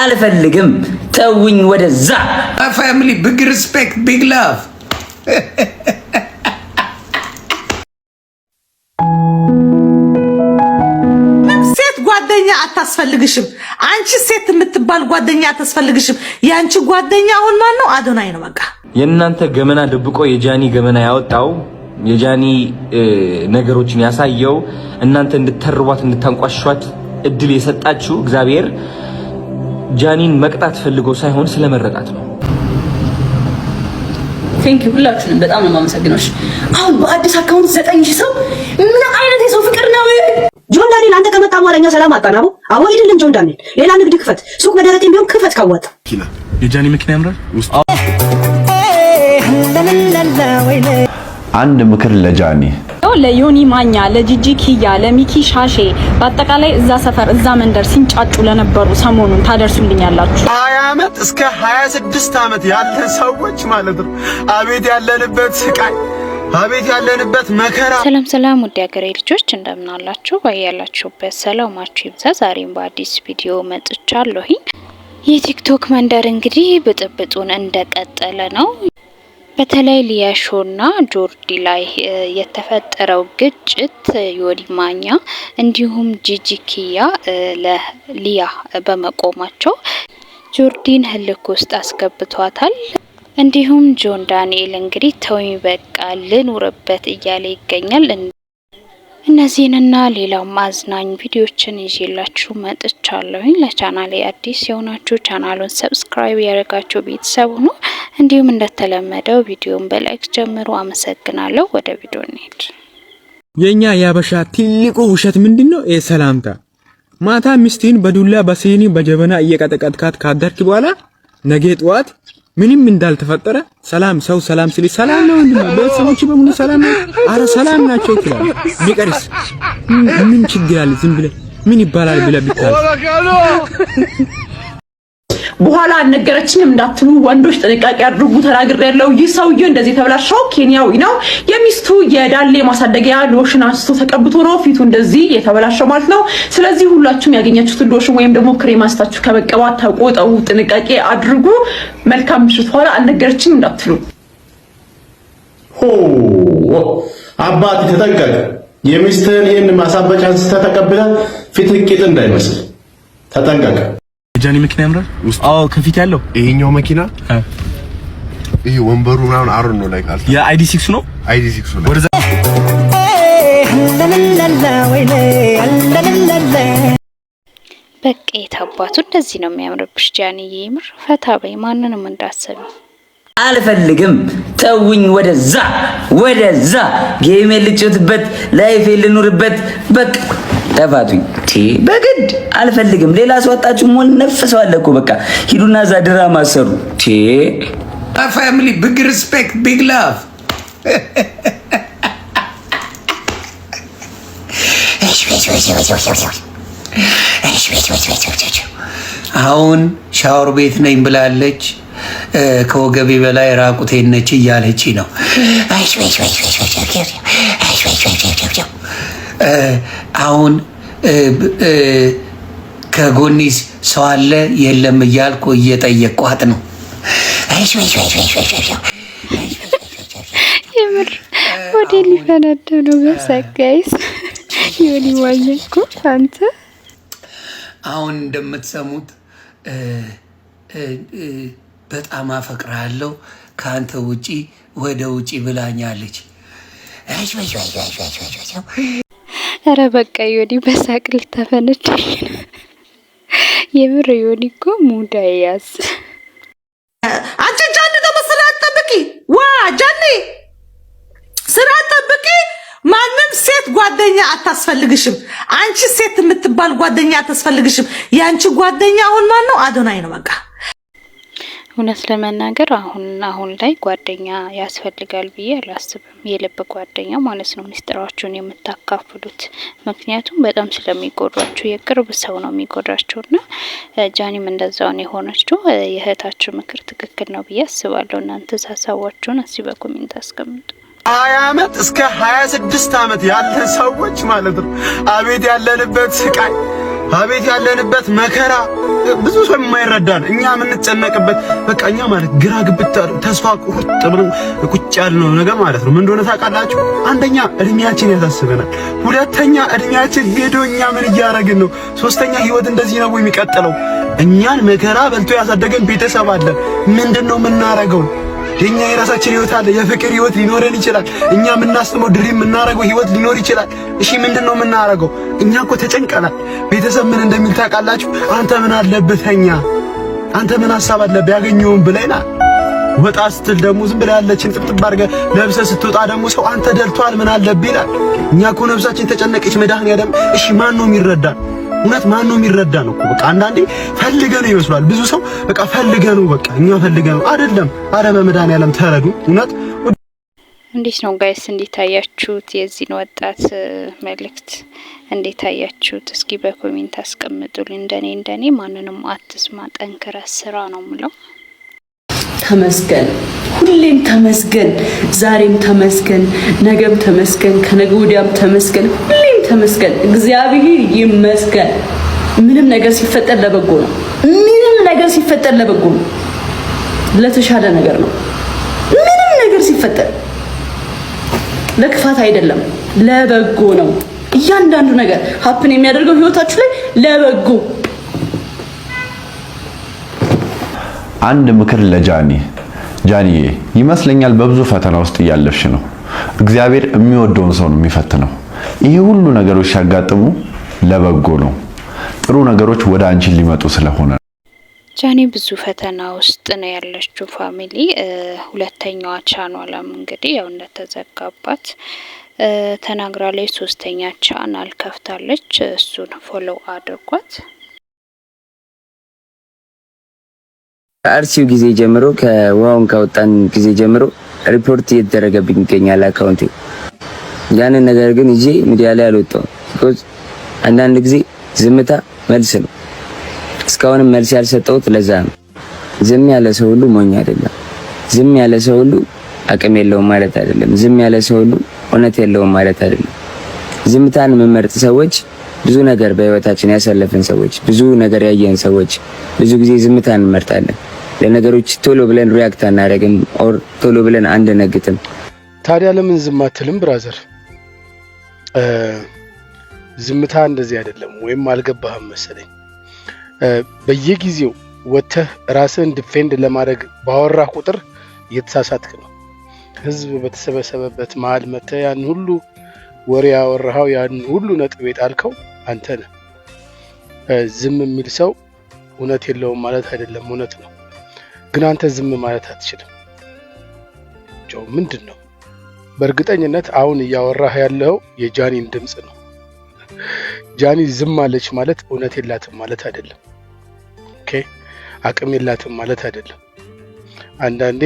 አልፈልግም ተውኝ ወደዛ ፋሚሊ ቢግ ሪስፔክት ቢግ ላቭ ሴት ጓደኛ አታስፈልግሽም አንቺ ሴት የምትባል ጓደኛ አታስፈልግሽም ያንቺ ጓደኛ አሁን ማን ነው አዶናይ ነው በቃ የእናንተ ገመና ደብቆ የጃኒ ገመና ያወጣው የጃኒ ነገሮችን ያሳየው እናንተ እንድትተርቧት እንድታንቋሽሿት እድል የሰጣችሁ እግዚአብሔር ጃኒን መቅጣት ፈልጎ ሳይሆን ስለመረጣት ነው። ቴንክ ዩ ሁላችሁንም በጣም ነው የማመሰግነው። አሁን በአዲስ አካውንት 9000 ሰው ምን አይነት የሰው ፍቅር ነው? ጆን ዳንኤል አንተ ከመጣ በኋላ እኛ ሰላም አጣናው። አዎ ሂድልን ጆን ዳንኤል ሌላ ንግድ ክፈት፣ ሱቅ በደረቴም ቢሆን ክፈት ካወጣ የጃኒ መኪና ያምራል። አንድ ምክር ለጃኒ ለዮኒ ማኛ ለጂጂ ኪያ ለሚኪ ሻሼ በአጠቃላይ እዛ ሰፈር እዛ መንደር ሲንጫጩ ለነበሩ ሰሞኑን ታደርሱልኛላችሁ። 20 ዓመት እስከ 26 ዓመት ያለ ሰዎች ማለት ነው። አቤት ያለንበት ስቃይ፣ አቤት ያለንበት መከራ። ሰላም ሰላም ውድ ሀገሬ ልጆች እንደምን አላችሁ? ባያላችሁበት ሰላማችሁ ይብዛ። ዛሬም በአዲስ ቪዲዮ መጥቻለሁ። የቲክቶክ መንደር እንግዲህ ብጥብጡን እንደቀጠለ ነው። በተለይ ሊያሾና ጆርዲ ላይ የተፈጠረው ግጭት ዮኒ ማኛ እንዲሁም ጂጂ ኪያ ለሊያ በመቆማቸው ጆርዲን ህልክ ውስጥ አስገብቷታል። እንዲሁም ጆን ዳንኤል እንግዲህ ተወኝ በቃ ልኑርበት እያለ ይገኛል። እነዚህንና ሌላም አዝናኝ ቪዲዮችን ይዤላችሁ መጥቻለሁ። ለቻናሌ አዲስ የሆናችሁ ቻናሉን ሰብስክራይብ ያደርጋችሁ ቤተሰብ ሁኑ። እንዲሁም እንደተለመደው ቪዲዮን በላይክ ጀምሩ። አመሰግናለሁ። ወደ ቪዲዮ እንሂድ። የኛ ያበሻ ትልቁ ውሸት ምንድነው? ሰላምታ ማታ ሚስትን በዱላ በሲኒ በጀበና እየቀጠቀጥካት ካደርክ በኋላ ነገ ጠዋት ምንም እንዳልተፈጠረ ሰላም ሰው ሰላም ሲል ሰላም ነው እንዴ? ቤተሰቦች በሙሉ ሰላም ነው? አረ ሰላም ናቸው ይላል። ቢቀርስ ምን ችግር አለ? ዝም ብለ ምን ይባላል ብለ ቢታል በኋላ አነገረችኝም እንዳትሉ ወንዶች ጥንቃቄ አድርጉ ተናግሬያለሁ። ይህ ሰውዬ እንደዚህ ተብላሽው ኬንያዊ ነው። የሚስቱ የዳሌ ማሳደጊያ ሎሽን አንስቶ ተቀብቶ ነው ፊቱ እንደዚህ የተበላሸው ማለት ነው። ስለዚህ ሁላችሁም ያገኛችሁትን ሎሽን ወይም ደግሞ ክሬም አንስታችሁ ከመቀባት ተቆጠቡ፣ ጥንቃቄ አድርጉ። መልካም ምሽት። በኋላ አነገረችኝም እንዳትሉ። አባቴ ተጠንቀቅ። የሚስትህን ይሄን ማሳበጫ አንስተ ተቀብለህ ፊትህ ቂጥ እንዳይመስል ተጠንቀቅ። ጃኒ መኪና ያምራል። አዎ ከፊት ያለው ይሄኛው መኪና ይሄ ወንበሩ ምናምን አሩን ነው ላይ ካልታ የአይዲ 6 ነው። አይዲ 6 ነው። ወደዛ በቃ የታባቱ እንደዚህ ነው የሚያምርብሽ ጃኒዬ። ይምር ፈታ በይ፣ ማንንም እንዳሰብ። አልፈልግም ተውኝ ወደዛ ጌም ልጭትበት ላይፍ ልኑርበት በቃ ተፋቱኝ። በግድ አልፈልግም። ሌላ ሰው ወጣችሁ ሞል ነፍሰው አለኩ። በቃ ሂዱና ዛ ድራማ ሰሩ። ፋሚሊ ቢግ ሪስፔክት ቢግ ላቭ አሁን ሻወር ቤት ነኝ ብላለች። ከወገቤ በላይ ራቁቴን ነች እያለች ነው። አሁን ከጎኒስ ሰው አለ የለም እያልኩ እየጠየቅኳት ነው። የምር ወደ ሊፈነዳ ነው በሰጋይስ ዮኒ ዋየኩ አንተ አሁን እንደምትሰሙት በጣም አፈቅራለሁ ካንተ ውጪ ወደ ውጪ ብላኛለች። አረ በቃ ዮኒ በሳቅ ልታፈነዳኝ ነው። የምር ዮኒ እኮ ሙዳ ያዝ። አንቺ ጃኒ ተመስላ አትጠብቂ። ጃኒ ስራ አትጠብቂ። ማንም ሴት ጓደኛ አታስፈልግሽም። አንቺ ሴት የምትባል ጓደኛ አታስፈልግሽም። ያንቺ ጓደኛ አሁን ማን ነው? አዶናይ ነው በቃ። እውነት ለመናገር አሁን ላይ ጓደኛ ያስፈልጋል ብዬ አላስብም። የልብ ጓደኛ ማለት ነው ሚስጥራችሁን የምታካፍሉት። ምክንያቱም በጣም ስለሚጎዳችሁ የቅርብ ሰው ነው የሚጎዳችሁና ጃኒም እንደዛው ነው የሆነችው። የእህታችሁ ምክር ትክክል ነው ብዬ አስባለሁ። እናንተ ሀሳባችሁን እስኪ በኮሜንት አስቀምጡ። 20 ዓመት እስከ 26 ዓመት ያለ ሰዎች ማለት ነው። አቤት ያለንበት ስቃይ፣ አቤት ያለንበት መከራ። ብዙ ሰው የማይረዳን እኛ የምንጨነቅበት በቃ እኛ ማለት ግራ ግብት ተስፋ ቁርጥ ብለን ቁጭ ያልነው ነገር ማለት ነው። ምን እንደሆነ ታውቃላችሁ? አንደኛ እድሜያችን ያሳስበናል። ሁለተኛ እድሜያችን ሄዶ እኛ ምን እያደረግን ነው? ሶስተኛ ህይወት እንደዚህ ነው የሚቀጥለው? እኛን መከራ በልቶ ያሳደገን ቤተሰብ አለ። ምንድነው የምናረገው? የኛ የራሳችን ህይወት አለ። የፍቅር ህይወት ሊኖረን ይችላል። እኛ የምናስበው ድሪም የምናረገው ህይወት ሊኖር ይችላል። እሺ ምንድነው የምናረገው? እኛ እኮ ተጨንቀናል። ቤተሰብ ምን እንደሚል ታውቃላችሁ? አንተ ምን አለበት ተኛ፣ አንተ ምን ሐሳብ አለበት ያገኘውን ብለና ወጣ ስትል ደግሞ ዝም ብለህ ያለችን ጥብጥብ አድርገህ ለብሰህ ስትወጣ ደግሞ ሰው አንተ ደልቷል ምን አለብህ ይላል። እኛ እኮ ነፍሳችን ተጨነቀች መድኃኒዓለም። እሺ ማን ነው የሚረዳ? እውነት ማን ነው የሚረዳ ነው? በቃ አንዳንዴ ፈልገ ነው ይመስላል። ብዙ ሰው በቃ ፈልገ ነው በቃ እኛ ፈልገ ነው አይደለም። አረ በመድኃኒዓለም ተረዱ። እውነት እንዴት ነው ጋይስ? እንዴት አያችሁት? የዚህን ወጣት መልእክት እንዴት አያችሁት? እስኪ በኮሜንት አስቀምጡልኝ። እንደኔ ማንንም አትስማ፣ ጠንክረ ስራ ነው ምለው። ተመስገን፣ ሁሌም ተመስገን፣ ዛሬም ተመስገን፣ ነገም ተመስገን፣ ከነገ ወዲያም ተመስገን፣ ሁሌም ተመስገን። እግዚአብሔር ይመስገን። ምንም ነገር ሲፈጠር ለበጎ ነው። ምንም ነገር ሲፈጠር ለበጎ ነው። ለተሻለ ነገር ነው። ምንም ነገር ሲፈጠር ለክፋት አይደለም፣ ለበጎ ነው። እያንዳንዱ ነገር ሀፕን የሚያደርገው ህይወታችሁ ላይ ለበጎ። አንድ ምክር ጃኒዬ ይመስለኛል በብዙ ፈተና ውስጥ እያለፍሽ ነው። እግዚአብሔር የሚወደውን ሰው ነው የሚፈትነው። ይሄ ሁሉ ነገሮች ሲያጋጥሙ ለበጎ ነው። ጥሩ ነገሮች ወደ አንቺ ሊመጡ ስለሆነ ጃኒ ብዙ ፈተና ውስጥ ነው ያለችው ፋሚሊ። ሁለተኛዋ ቻናሏም እንግዲህ ያው እንደተዘጋባት ተናግራለች። ሶስተኛ ቻናል ከፍታለች። እሱን ፎሎው አድርጓት። ከአርሲው ጊዜ ጀምሮ ከዋውን ካወጣን ጊዜ ጀምሮ ሪፖርት እየተደረገብኝ ይገኛል አካውንቴ። ያንን ነገር ግን ይዤ ሚዲያ ላይ አልወጣሁም። ቢኮዝ አንዳንድ ጊዜ ዝምታ መልስ ነው። እስካሁንም መልስ ያልሰጠሁት ለዛ ነው። ዝም ያለ ሰው ሁሉ ሞኝ አይደለም። ዝም ያለ ሰው ሁሉ አቅም የለውም ማለት አይደለም። ዝም ያለ ሰው ሁሉ እውነት የለውም ማለት አይደለም። ዝምታን የምንመርጥ ሰዎች ብዙ ነገር በህይወታችን ያሳለፍን ሰዎች፣ ብዙ ነገር ያየን ሰዎች ብዙ ጊዜ ዝምታን እንመርጣለን። ለነገሮች ቶሎ ብለን ሪያክት አናደርግም፣ ኦር ቶሎ ብለን አንደነግጥም። ታዲያ ለምን ዝም አትልም ብራዘር? ዝምታ እንደዚህ አይደለም፣ ወይም አልገባህም መሰለኝ። በየጊዜው ወተህ ራስን ዲፌንድ ለማድረግ ባወራህ ቁጥር እየተሳሳትክ ነው። ህዝብ በተሰበሰበበት መሀል መተህ ያን ሁሉ ወሬ ያወራኸው፣ ያን ሁሉ ነጥብ የጣልከው አንተ ነህ። ዝም የሚል ሰው እውነት የለውም ማለት አይደለም፣ እውነት ነው። ግን አንተ ዝም ማለት አትችልም። ጆ ምንድን ነው? በእርግጠኝነት አሁን እያወራህ ያለው የጃኒን ድምጽ ነው። ጃኒ ዝም አለች ማለት እውነት የላትም ማለት አይደለም። ኦኬ፣ አቅም የላትም ማለት አይደለም። አንዳንዴ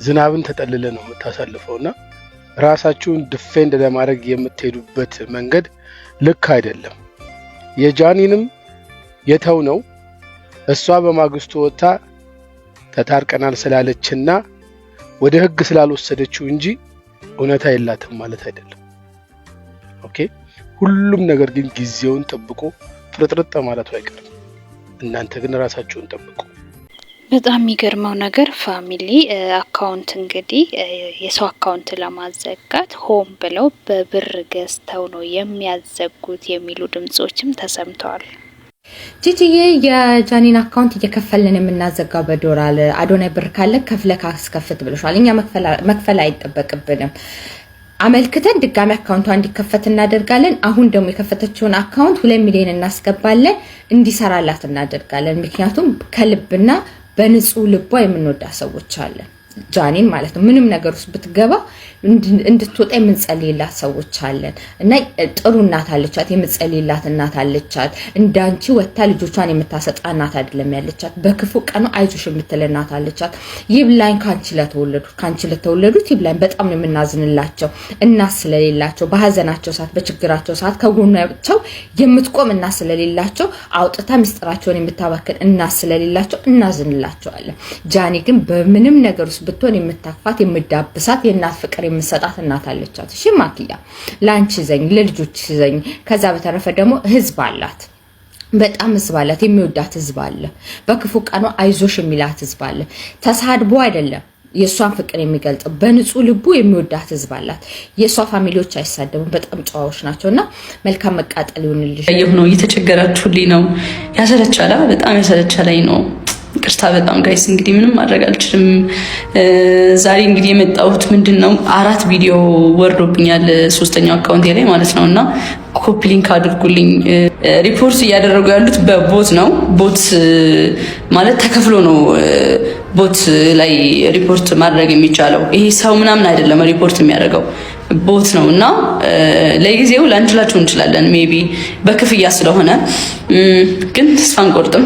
ዝናብን ተጠልለ ነው የምታሳልፈውና ራሳችሁን ዲፌንድ ለማድረግ የምትሄዱበት መንገድ ልክ አይደለም። የጃኒንም የተው ነው እሷ በማግስቱ ወጣ ተታርቀናል ስላለችና ወደ ህግ ስላልወሰደችው እንጂ እውነታ የላትም ማለት አይደለም። ኦኬ፣ ሁሉም ነገር ግን ጊዜውን ጠብቆ ፍርጥርጥ ማለቱ አይቀርም። እናንተ ግን ራሳችሁን ጠብቁ። በጣም የሚገርመው ነገር ፋሚሊ አካውንት እንግዲህ የሰው አካውንት ለማዘጋት ሆም ብለው በብር ገዝተው ነው የሚያዘጉት የሚሉ ድምጾችም ተሰምተዋል። ጂጂዬ የጃኒን አካውንት እየከፈልን የምናዘጋው በዶላር አዶናይ ብር ካለ ከፍለህ አስከፍት ብለሻል። እኛ መክፈል አይጠበቅብንም። አመልክተን ድጋሚ አካውንቷ እንዲከፈት እናደርጋለን። አሁን ደግሞ የከፈተችውን አካውንት 2 ሚሊዮን እናስገባለን፣ እንዲሰራላት እናደርጋለን። ምክንያቱም ከልብና በንጹህ ልቧ የምንወዳ ሰዎች አለን። ጃኒን ማለት ነው። ምንም ነገር ውስጥ ብትገባ እንድትወጣ የምንጸልይላት ሰዎች አለን እና ጥሩ እናት አለቻት፣ የምንጸልይላት እናት አለቻት። እንዳንቺ ወጣ ልጆቿን የምታሰጣ እናት አይደለም ያለቻት። በክፉ ቀኑ አይዞሽ የምትል እናት አለቻት። ይብላኝ ካንቺ ለተወለዱት ይብላኝ። በጣም ነው የምናዝንላቸው እናት ስለሌላቸው፣ በሀዘናቸው ሰዓት በችግራቸው ሰዓት ከጎናቸው የምትቆም እናት ስለሌላቸው፣ አውጥታ ምስጢራቸውን የምታባክን እናት ስለሌላቸው እናዝንላቸዋለን። ጃኒ ግን በምንም ነገር ውስጥ ብትሆን የምታክፋት የምዳብሳት የእናት ፍቅር የምሰጣት እናት አለቻት። እሺ ማኪያ ላንቺ ዘኝ ለልጆች ዘኝ። ከዛ በተረፈ ደግሞ ህዝብ አላት። በጣም ህዝብ አላት፣ የሚወዳት ህዝብ አለ። በክፉ ቀኗ አይዞሽ የሚላት ህዝብ አለ። ተሳድቦ አይደለም የሷን ፍቅር የሚገልጽ በንጹህ ልቡ የሚወዳት ህዝብ አላት። የሷ ፋሚሊዎች አይሳደቡም፣ በጣም ጨዋዎች ናቸውና መልካም መቃጠል ይሁንልሽ። ያየሁ ነው፣ እየተቸገራችሁልኝ ነው። ያሰለቻላ፣ በጣም ያሰለቻለኝ ነው። ቅርታ በጣም ጋይስ፣ እንግዲህ ምንም ማድረግ አልችልም። ዛሬ እንግዲህ የመጣሁት ምንድነው 4 ቪዲዮ ወርዶብኛል 3ኛው አካውንቴ ላይ ማለት ነውና ኮፒ ሊንክ አድርጉልኝ። ሪፖርት እያደረጉ ያሉት በቦት ነው። ቦት ማለት ተከፍሎ ነው ቦት ላይ ሪፖርት ማድረግ የሚቻለው። ይሄ ሰው ምናምን አይደለም ሪፖርት የሚያደርገው ቦት ነው። እና ለጊዜው ላንችላችሁ እንችላለን ሜቢ በክፍያ ስለሆነ፣ ግን ተስፋ አንቆርጥም።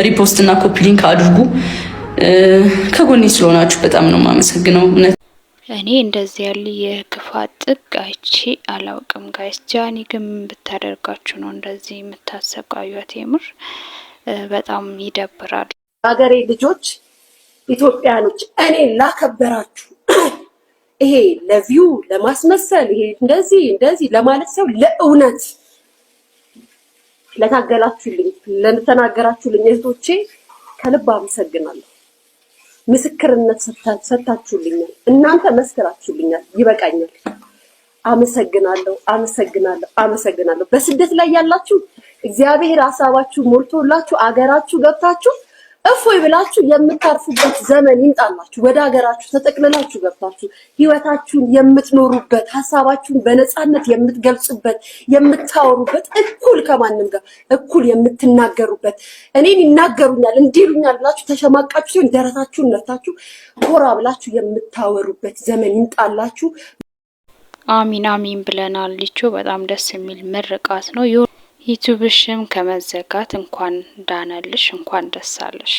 ሪፖስት እና ኮፒ ሊንክ አድርጉ። ከጎኔ ስለሆናችሁ በጣም ነው የማመሰግነው። እኔ እንደዚህ ያለ የክፋት ጥግ አይቼ አላውቅም ጋይስ። ጃኒ ግን ብታደርጋችሁ ነው እንደዚህ የምታሰቃዩት? የምር በጣም ይደብራል። ሀገሬ ልጆች ኢትዮጵያኖች፣ እኔ ላከበራችሁ ይሄ ለቪው ለማስመሰል ይሄ እንደዚህ ለማለት ሰው ለእውነት ለታገላችሁልኝ ለተናገራችሁልኝ እህቶቼ ከልብ አመሰግናለሁ። ምስክርነት ሰጣችሁልኛል፣ እናንተ መስከራችሁልኛል። ይበቃኛል። አመሰግናለሁ። በስደት ላይ ያላችሁ እግዚአብሔር ሐሳባችሁ ሞልቶላችሁ አገራችሁ ገብታችሁ እፎይ ብላችሁ የምታርፉበት ዘመን ይምጣላችሁ። ወደ ሀገራችሁ ተጠቅልላችሁ ገብታችሁ ህይወታችሁን የምትኖሩበት፣ ሐሳባችሁን በነፃነት የምትገልጹበት፣ የምታወሩበት፣ እኩል ከማንም ጋር እኩል የምትናገሩበት፣ እኔን ይናገሩኛል እንዲሉኛል ብላችሁ ተሸማቃችሁ ሲሆን ደረታችሁን ነፍታችሁ ኮራ ብላችሁ የምታወሩበት ዘመን ይምጣላችሁ። አሚን አሚን ብለናል። ልጆ በጣም ደስ የሚል ምርቃት ነው። ዩቲዩብሽም ከመዘጋት እንኳን ዳነልሽ፣ እንኳን ደስ አለሽ።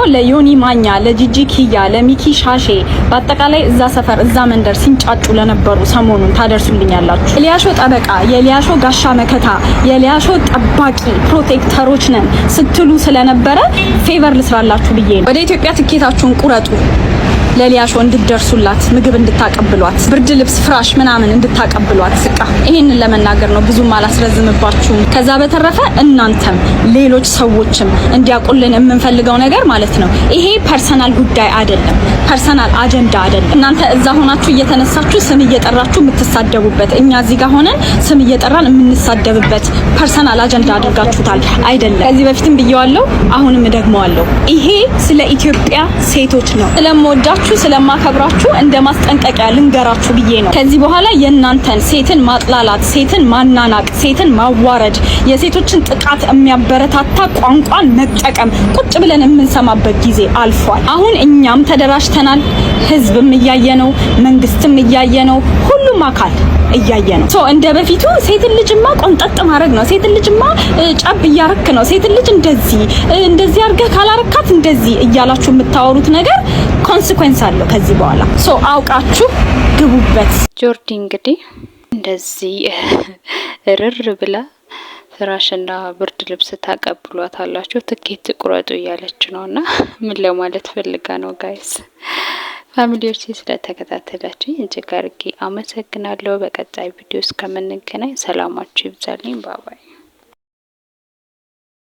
ለዮኒ ማኛ፣ ለጂጂ ኪያ፣ ለሚኪ ሻሼ በአጠቃላይ እዛ ሰፈር እዛ መንደር ሲንጫጩ ለነበሩ ሰሞኑን ታደርሱልኛላችሁ። የሊያሾ ጠበቃ፣ የሊያሾ ጋሻ መከታ፣ የሊያሾ ጠባቂ ፕሮቴክተሮች ነን ስትሉ ስለነበረ ፌቨር ልስራላችሁ ብዬ ነው። ወደ ኢትዮጵያ ትኬታችሁን ቁረጡ። ለሊያሾ እንድትደርሱላት፣ ምግብ እንድታቀብሏት፣ ብርድ ልብስ ፍራሽ ምናምን እንድታቀብሏት። ስቃ ይሄንን ለመናገር ነው፣ ብዙም አላስረዝምባችሁም። ከዛ በተረፈ እናንተም ሌሎች ሰዎችም እንዲያውቁልን የምንፈልገው ነገር ማለት ነው፣ ይሄ ፐርሰናል ጉዳይ አይደለም፣ ፐርሰናል አጀንዳ አይደለም። እናንተ እዛ ሆናችሁ እየተነሳችሁ ስም እየጠራችሁ የምትሳደቡበት፣ እኛ እዚህ ጋር ሆነን ስም እየጠራን የምንሳደብበት ፐርሰናል አጀንዳ አድርጋችሁታል አይደለም። ከዚህ በፊትም ብየዋለሁ፣ አሁንም እደግመዋለሁ። ይሄ ስለ ኢትዮጵያ ሴቶች ነው። ስለምወዳችሁ ስለማከብራችሁ እንደ ማስጠንቀቂያ ልንገራችሁ ብዬ ነው። ከዚህ በኋላ የእናንተን ሴትን ማጥላላት፣ ሴትን ማናናቅ፣ ሴትን ማዋረድ፣ የሴቶችን ጥቃት የሚያበረታታ ቋንቋን መጠቀም ቁጭ ብለን የምንሰማበት ጊዜ አልፏል። አሁን እኛም ተደራጅተናል። ህዝብም እያየ ነው፣ መንግስትም እያየ ነው፣ ሁሉም አካል እያየ ነው። እንደ በፊቱ ሴትን ልጅማ ቆንጠጥ ማድረግ ነው፣ ሴትን ልጅማ ጫብ እያረክ ነው፣ ሴትን ልጅ እንደዚህ አርገህ ካላረካት እንደዚህ እያላችሁ የምታወሩት ነገር ኮንሲኩዌንስ አለው ከዚህ በኋላ። አውቃችሁ ግቡበት። ጆርዲ እንግዲህ እንደዚህ እርር ብላ ፍራሽና ብርድ ልብስ ታቀብሏታላችሁ፣ ትኬት ቁረጡ እያለች ነውና ምን ለማለት ፈልጋ ነው ጋይስ? ፋሚሊዎች ስለተከታተላችሁ እጅግ አድርጌ አመሰግናለሁ። በቀጣይ ቪዲዮ እስከምንገናኝ ሰላማችሁ ይብዛልኝ። ባባይ